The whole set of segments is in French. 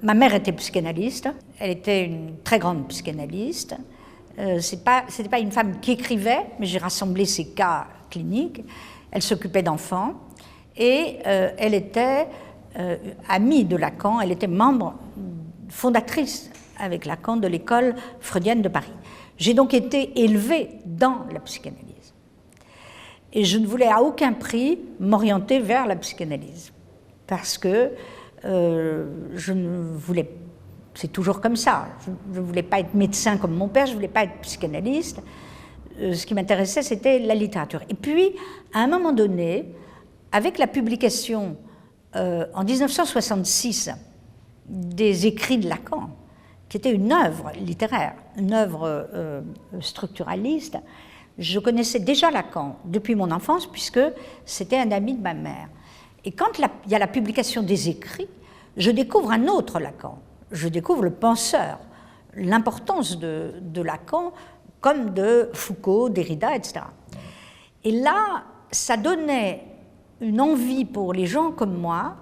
Ma mère était psychanalyste, elle était une très grande psychanalyste. C'était pas une femme qui écrivait, mais j'ai rassemblé ses cas cliniques. Elle s'occupait d'enfants et elle était amie de Lacan, elle était membre fondatrice avec Lacan de l'école freudienne de Paris. J'ai donc été élevée dans la psychanalyse. Et je ne voulais à aucun prix m'orienter vers la psychanalyse. Parce que je ne voulais, c'est toujours comme ça, je ne voulais pas être médecin comme mon père, je ne voulais pas être psychanalyste. Ce qui m'intéressait, c'était la littérature. Et puis, à un moment donné, avec la publication en 1966 des écrits de Lacan, qui était une œuvre littéraire, une œuvre structuraliste, je connaissais déjà Lacan depuis mon enfance, puisque c'était un ami de ma mère. Et quand il y a la publication des écrits, je découvre un autre Lacan. Je découvre le penseur, l'importance de Lacan, comme de Foucault, Derrida, etc. Et là, ça donnait une envie pour les gens comme moi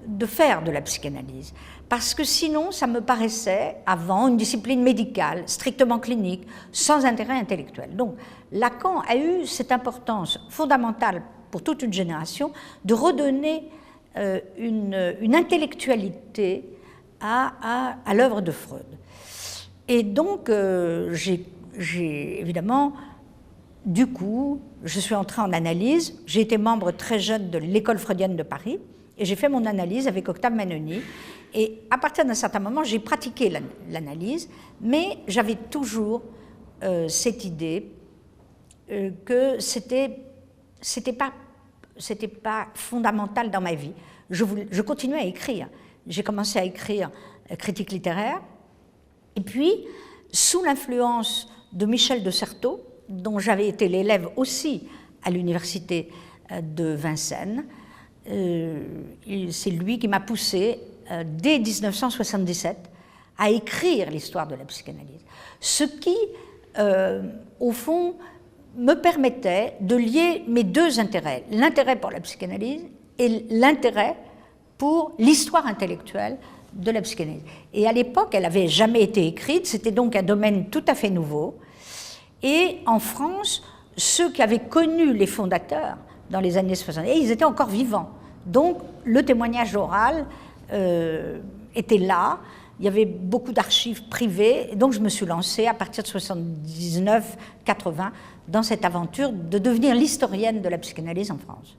de faire de la psychanalyse. Parce que sinon, ça me paraissait, avant, une discipline médicale, strictement clinique, sans intérêt intellectuel. Donc, Lacan a eu cette importance fondamentale pour toute une génération, de redonner une intellectualité à l'œuvre de Freud. Et donc, j'ai évidemment, du coup, je suis entrée en analyse, j'ai été membre très jeune de l'école freudienne de Paris, et j'ai fait mon analyse avec Octave Manoni, et à partir d'un certain moment, j'ai pratiqué l'analyse, mais j'avais toujours cette idée que c'était pas fondamental dans ma vie. Je continuais à écrire. J'ai commencé à écrire critique littéraire. Et puis, sous l'influence de Michel de Certeau, dont j'avais été l'élève aussi à l'université de Vincennes, c'est lui qui m'a poussé, dès 1977, à écrire l'histoire de la psychanalyse. Ce qui, au fond, me permettait de lier mes deux intérêts, l'intérêt pour la psychanalyse et l'intérêt pour l'histoire intellectuelle de la psychanalyse. Et à l'époque, elle n'avait jamais été écrite, c'était donc un domaine tout à fait nouveau. Et en France, ceux qui avaient connu les fondateurs dans les années 60, ils étaient encore vivants. Donc le témoignage oral était là, il y avait beaucoup d'archives privées, et donc je me suis lancée à partir de 79-80 dans cette aventure de devenir l'historienne de la psychanalyse en France.